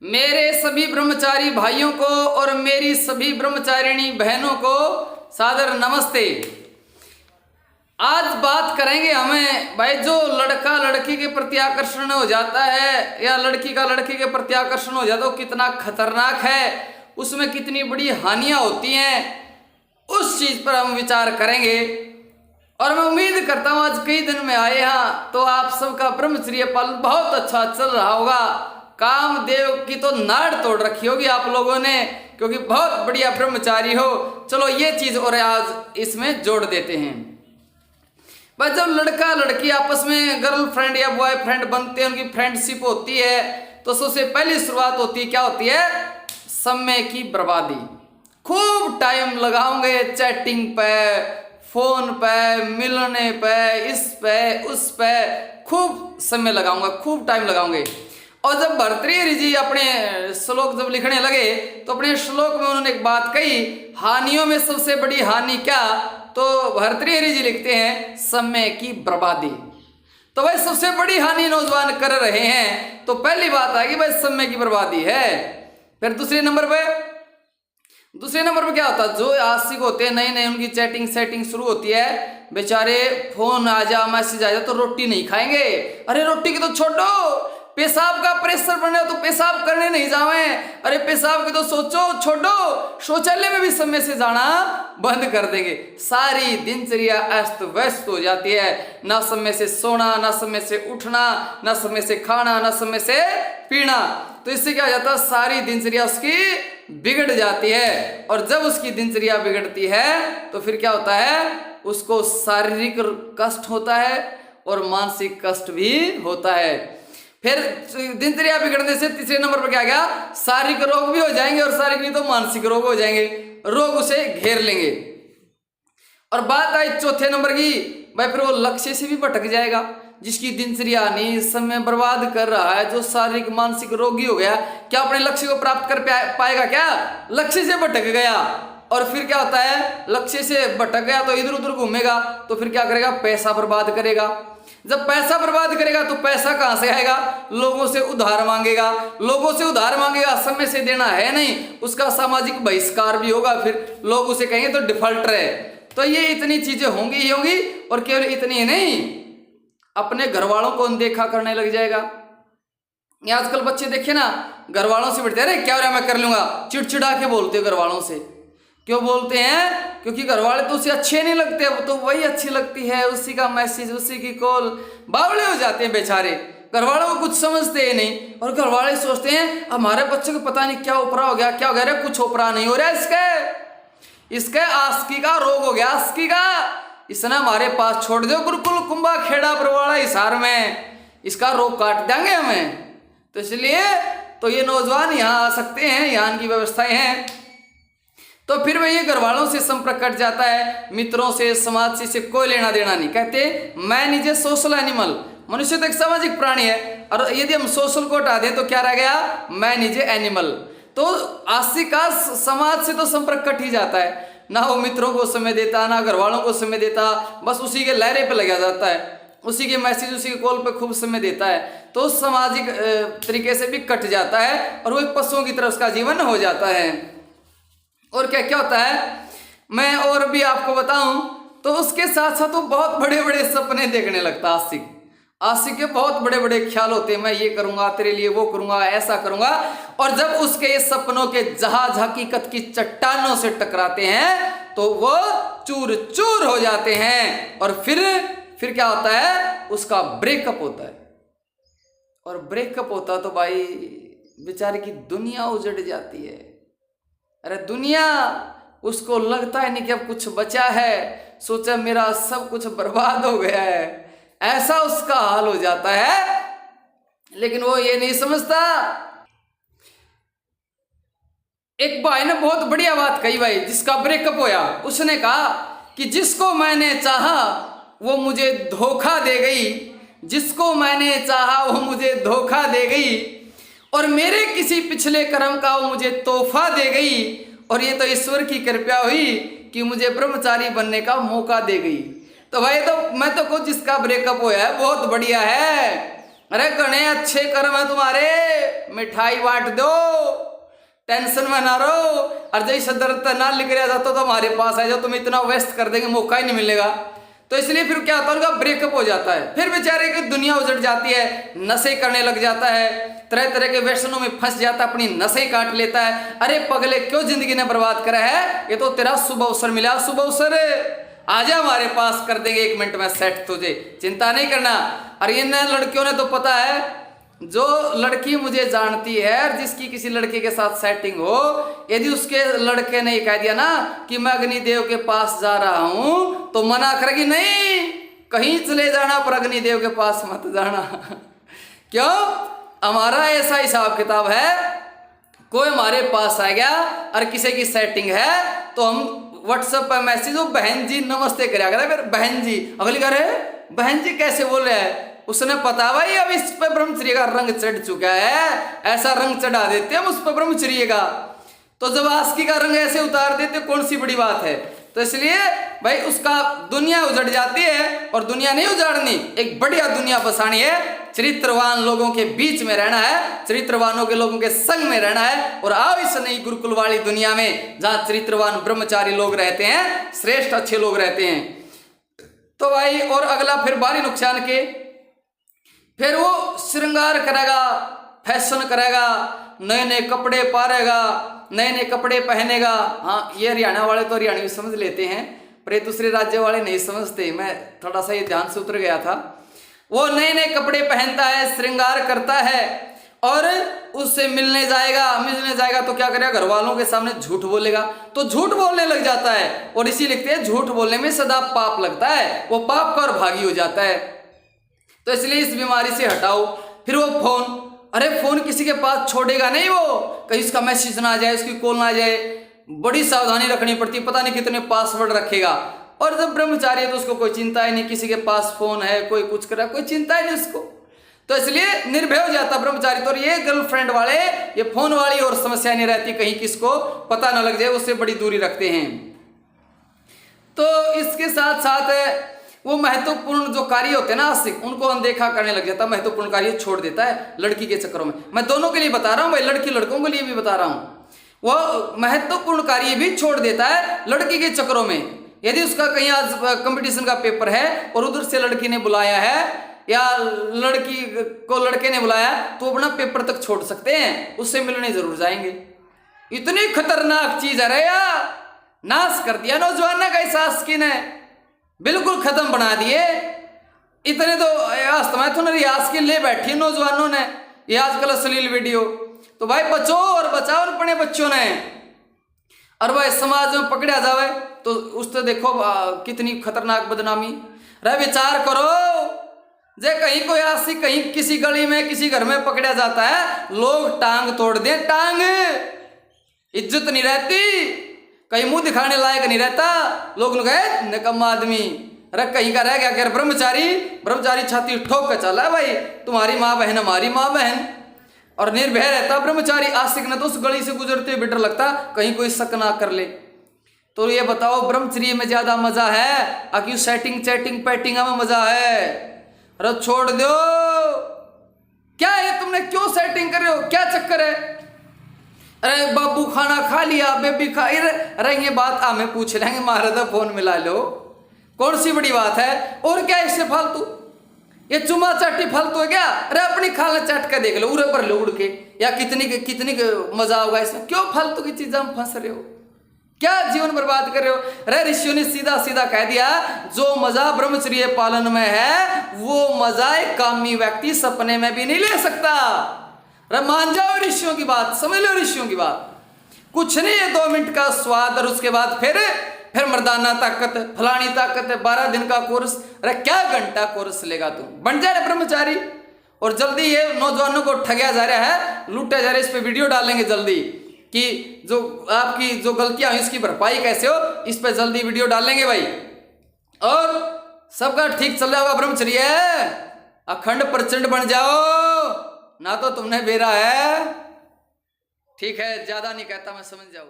मेरे सभी ब्रह्मचारी भाइयों को और मेरी सभी ब्रह्मचारिणी बहनों को सादर नमस्ते। आज बात करेंगे हमें भाई, जो लड़का लड़की के प्रति आकर्षण हो जाता है या लड़की का लड़के के प्रति आकर्षण हो जाता है, वो कितना खतरनाक है, उसमें कितनी बड़ी हानियां होती हैं, उस चीज पर हम विचार करेंगे। और मैं उम्मीद करता हूं आज कई दिन में आए यहाँ तो आप सबका ब्रह्मचर्य पालन बहुत अच्छा चल रहा होगा। कामदेव की तो नाड़ तोड़ रखी होगी आप लोगों ने, क्योंकि बहुत बढ़िया ब्रह्मचारी हो। चलो ये चीज और आज इसमें जोड़ देते हैं। बस जब लड़का लड़की आपस में गर्लफ्रेंड या बॉयफ्रेंड बनते हैं, उनकी फ्रेंडशिप होती है, तो सबसे पहली शुरुआत होती है, क्या होती है? समय की बर्बादी। खूब टाइम लगाओगे चैटिंग पे, फोन पे, मिलने पे, इस पे उस पे खूब समय लगाऊंगा, खूब टाइम लगाओगे। और जब भर्तृहरि जी अपने श्लोक जब लिखने लगे तो अपने श्लोक में उन्होंने एक बात कही, हानियों में सबसे बड़ी हानि क्या? तो भर्तृहरि जी लिखते हैं समय की बर्बादी। तो भाई सबसे बड़ी हानि नौजवान कर रहे हैं, तो पहली बात आएगी भाई समय की बर्बादी है। फिर दूसरे नंबर पे क्या होता है? जो आशिक होते हैं नए नए, उनकी चैटिंग सेटिंग शुरू होती है, बेचारे फोन आ जा, मैसेज आ जा तो रोटी नहीं खाएंगे। अरे रोटी की तो छोड़ो, पेशाब का प्रेशर बने तो पेशाब करने नहीं जावे। अरे पेशाब की तो सोचो छोड़ो, शौचालय में भी समय से जाना बंद कर देंगे। सारी दिनचर्या अस्त व्यस्त हो जाती है, ना समय से सोना, ना समय से उठना, ना समय से खाना, ना समय से पीना। तो इससे क्या हो जाता है? सारी दिनचर्या उसकी बिगड़ जाती है। और जब उसकी दिनचर्या बिगड़ती है तो फिर क्या होता है? उसको शारीरिक कष्ट होता है और मानसिक कष्ट भी होता है। फिर दिनचर्या बिगड़ने से तीसरे नंबर पर क्या गया? शारीरिक रोग भी हो जाएंगे, और शारीरिक नहीं तो मानसिक रोग हो जाएंगे, रोग उसे घेर लेंगे। और बात आई चौथे नंबर की, भाई फिर वो लक्ष्य से भी भटक जाएगा। जिसकी दिनचर्या नहीं, समय बर्बाद कर रहा है, जो शारीरिक मानसिक रोगी हो गया, क्या अपने लक्ष्य को प्राप्त कर पाएगा? क्या लक्ष्य से भटक गया। और फिर क्या होता है? लक्ष्य से भटक गया तो इधर उधर घूमेगा, तो फिर क्या करेगा? पैसा बर्बाद करेगा। जब पैसा बर्बाद करेगा तो पैसा कहां से आएगा? लोगों से उधार मांगेगा, लोगों से उधार मांगेगा, समय से देना है नहीं, उसका सामाजिक बहिष्कार भी होगा, फिर लोग उसे कहेंगे तो डिफॉल्टर है। तो ये इतनी चीजें होंगी ही होंगी। और केवल इतनी नहीं, अपने घर वालों को अनदेखा करने लग जाएगा। ये आजकल बच्चे देखे ना, घर वालों से बैठते, अरे क्या हो रहा है मैं कर लूंगा, चिड़चिड़ा के बोलते घर वालों से। क्यों बोलते हैं? क्योंकि घर वाले तो उसे अच्छे नहीं लगते, वो तो वही अच्छी लगती है, उसी का मैसेज, उसी की कॉल। बावले हो जाते हैं बेचारे, घर वालों को कुछ समझते ही नहीं। और घर वाले सोचते हैं हमारे बच्चे को पता नहीं क्या ओपरा हो गया, क्या हो गया? अरे कुछ ओपरा नहीं हो रहा इसके आस्की का रोग हो गया, आस्की का। इसने हमारे पास छोड़ दो गुरुकुल कुंभा खेड़ा बरवाड़ा हिसार में, इसका रोग काट देंगे हमें। तो इसलिए तो ये नौजवान यहाँ आ सकते हैं, यहाँ की व्यवस्थाएं हैं। तो फिर वही घर वालों से संपर्क कट जाता है, मित्रों से, समाज से कोई लेना देना नहीं। कहते मैं नीचे सोशल एनिमल, मनुष्य तो एक सामाजिक प्राणी है, और यदि हम सोशल को हटा दें तो क्या रह गया? मैं नीचे एनिमल। तो आशिक का समाज से तो संपर्क कट ही जाता है, ना वो मित्रों को समय देता, ना घर वालों को समय देता, बस उसी के लहरे पे लगा जाता है, उसी के मैसेज, उसी के कॉल पे खूब समय देता है। तो सामाजिक तरीके से भी कट जाता है, और वो एक पशुओं की तरह उसका जीवन हो जाता है। और क्या क्या होता है मैं और भी आपको बताऊं, तो उसके साथ साथ वो बहुत बड़े बड़े सपने देखने लगता है। आशिक के बहुत बड़े बड़े ख्याल होते हैं, मैं ये करूंगा तेरे लिए, वो करूंगा, ऐसा करूंगा। और जब उसके ये सपनों के जहाज हकीकत की चट्टानों से टकराते हैं तो वो चूर चूर हो जाते हैं। और फिर क्या होता है? उसका ब्रेकअप होता है। और ब्रेकअप होता तो भाई बेचारे की दुनिया उजड़ जाती है। अरे दुनिया, उसको लगता है नहीं कि अब कुछ बचा है, सोचा मेरा सब कुछ बर्बाद हो गया है, ऐसा उसका हाल हो जाता है। लेकिन वो ये नहीं समझता। एक भाई ने बहुत बढ़िया बात कही भाई, जिसका ब्रेकअप होया, उसने कहा कि जिसको मैंने चाहा वो मुझे धोखा दे गई, जिसको मैंने चाहा वो मुझे धोखा दे गई, और मेरे किसी पिछले कर्म का वो मुझे तोहफा दे गई। और ये तो ईश्वर की कृपा हुई कि मुझे ब्रह्मचारी बनने का मौका दे गई। तो भाई तो मैं तो खुद जिसका ब्रेकअप हुआ है बहुत बढ़िया है, अरे घने अच्छे कर्म है तुम्हारे, मिठाई बांट दो, टेंशन में ना रहो। और जैसे दर्द ना लिख रहा जाता तो हमारे पास है, जो तुम इतना वेस्ट कर देंगे मौका ही नहीं मिलेगा। तो इसलिए फिर क्या होता है, उनका ब्रेकअप हो जाता है, फिर बेचारे की दुनिया उजड़ जाती है, नशे करने लग जाता है, तरह तरह के व्यसनों में फंस जाता है, अपनी नशें काट लेता है। अरे पगले क्यों जिंदगी ने बर्बाद करा है, ये तो तेरा शुभ अवसर मिला, शुभ अवसर आजा हमारे पास, कर देंगे 1 मिनट में सेट, तुझे चिंता नहीं करना। और इन लड़कियों ने तो पता है, जो लड़की मुझे जानती है और जिसकी किसी लड़के के साथ सेटिंग हो, यदि उसके लड़के ने कह दिया ना कि मैं अग्निदेव के पास जा रहा हूं, तो मना करेगी नहीं, कहीं चले जाना पर अग्निदेव के पास मत जाना। क्यों? हमारा ऐसा हिसाब किताब है, कोई हमारे पास आ गया और किसी की सेटिंग है तो हम व्हाट्सएप पर मैसेज, बहन जी नमस्ते करा कर, फिर बहन जी, अगली कह रहे बहन जी कैसे बोल रहे हैं, उसने पता भाई अब इस पर ब्रह्मचर्य का रंग चढ़ चुका है, ऐसा रंग चढ़ा देते हम उस पर ब्रह्मचर्य का, तो जब आस्की का रंग ऐसे उतार देते कौन सी बड़ी बात है। तो इसलिए भाई उसका दुनिया उजड़ जाती है, और दुनिया नहीं उजाड़नी, एक बढ़िया दुनिया बसानी है, चरित्रवान लोगों के बीच में रहना है, चरित्रवानों के लोगों के संग में रहना है, और आओ इस नई गुरुकुल वाली दुनिया में जहां चरित्रवान ब्रह्मचारी लोग रहते हैं, श्रेष्ठ अच्छे लोग रहते हैं। तो भाई और अगला फिर बारी नुकसान के, फिर वो श्रृंगार करेगा, फैशन करेगा, नए नए कपड़े पारेगा, नए नए कपड़े पहनेगा। हाँ, ये हरियाणा वाले तो हरियाणवी समझ लेते हैं, पर ये दूसरे राज्य वाले नहीं समझते, मैं थोड़ा सा ये ध्यान से उतर गया था। वो नए नए कपड़े पहनता है, श्रृंगार करता है, और उससे मिलने जाएगा तो क्या करेगा, घर वालों के सामने झूठ बोलेगा, तो झूठ बोलने लग जाता है। और इसी लिखते हैं झूठ बोलने में सदा पाप लगता है, वो पाप का और भागी हो जाता है। तो इसलिए इस बीमारी से हटाओ। फिर वो फोन, अरे फोन किसी के पास छोड़ेगा नहीं, वो कहीं उसका मैसेज ना आ जाए, उसकी कॉल ना आ जाए, बड़ी सावधानी रखनी पड़ती, पता नहीं कितने पासवर्ड रखेगा। और जब ब्रह्मचारी है तो उसको कोई चिंता ही नहीं, किसी के पास फोन है, कोई कुछ कर रहा है, कोई चिंता ही नहीं उसको, तो इसलिए निर्भय हो जाता ब्रह्मचारी। तो ये गर्लफ्रेंड वाले, ये फोन वाली और समस्या नहीं रहती, कहीं किसको पता ना लग जाए, उससे बड़ी दूरी रखते हैं। तो इसके साथ साथ वो महत्वपूर्ण जो कार्य होते हैं ना आस्तिक, उनको अनदेखा करने लग जाता, महत्वपूर्ण कार्य छोड़ देता है लड़की के चक्करों में। मैं दोनों के लिए बता रहा हूँ भाई, लड़की लड़कों के लिए भी बता रहा हूँ। वो महत्वपूर्ण कार्य भी छोड़ देता है लड़की के चक्करों में। यदि उसका कहीं आज कंपटीशन का पेपर है और उधर से लड़की ने बुलाया है या लड़की को लड़के ने बुलाया, तो अपना पेपर तक छोड़ सकते हैं, उससे मिलने जरूर जाएंगे। इतनी खतरनाक चीज है रे यार, नाश कर दिया नौजवान का इस आस्की ने, बिल्कुल खत्म बना दिए। इतने तो अस्तमाय तो रियाज के ले बैठी नौजवानों ने, ये आजकल अश्लील वीडियो। तो भाई बचो और बचाओ अपने बच्चों ने, और भाई समाज में पकड़ा जावे तो उससे देखो कितनी खतरनाक बदनामी। रे विचार करो, जे कहीं कोई आसी कहीं किसी गली में किसी घर में पकड़ा जाता है, लोग टांग तोड़ दें, टांग, इज्जत नहीं रहती, कहीं मुंह दिखाने लायक नहीं रहता, लोग कहे निकम्मा आदमी। अरे कहीं का रह गया क्या ब्रह्मचारी छाती ठोक कर चला है भाई, तुम्हारी माँ बहन हमारी माँ बहन, और निर्भय रहता ब्रह्मचारी। आशिक ने तो उस गली से गुजरते हुए डर लगता कहीं कोई शक ना कर ले। तो ये बताओ ब्रह्मचर्य में ज्यादा मजा है आकि सेटिंग चैटिंग पैटिंग में मजा है? अरे छोड़ दो, क्या है तुमने, क्यों सेटिंग कर रहे हो, क्या चक्कर है? अरे बाबू खाना खा लिया, बेबी खा, अरे ये बात हमें पूछ लेंगे, मारा था फोन मिला लो, कौन सी बड़ी बात है? और क्या इससे फालतू, ये चुमा चाटी फालतू है क्या? अरे अपनी खाना चाट कर देख लो, उड़े पर लो उड़ के, या कितनी मजा होगा इसमें, क्यों फालतू की चीजें में फंस रहे हो, क्या जीवन बर्बाद कर रहे हो? अरे ऋषियों ने सीधा सीधा कह दिया, जो मजा ब्रह्मचर्य पालन में है वो मजा एक कामी व्यक्ति सपने में भी नहीं ले सकता। अरे मान जाओ ऋषियों की बात, समझ लो ऋषियों की बात, कुछ नहीं है 2 मिनट का स्वाद, और उसके बाद फिर मर्दाना ताकत, फलानी ताकत है, 12 दिन का कोर्स। अरे क्या घंटा कोर्स लेगा तुम, बन जा रहे ब्रह्मचारी। और जल्दी ये नौजवानों को ठगया जा रहा है, लूटा जा रहा है, इस पे वीडियो डालेंगे जल्दी कि जो आपकी जो गलतियां हुई इसकी भरपाई कैसे हो, इस पे जल्दी वीडियो डालेंगे भाई। और सबका ठीक चल रहा होगा ब्रह्मचर्य, अखंड प्रचंड बन जाओ, ना तो तुमने बेरा है। ठीक है, ज्यादा नहीं कहता मैं, समझ जाओ।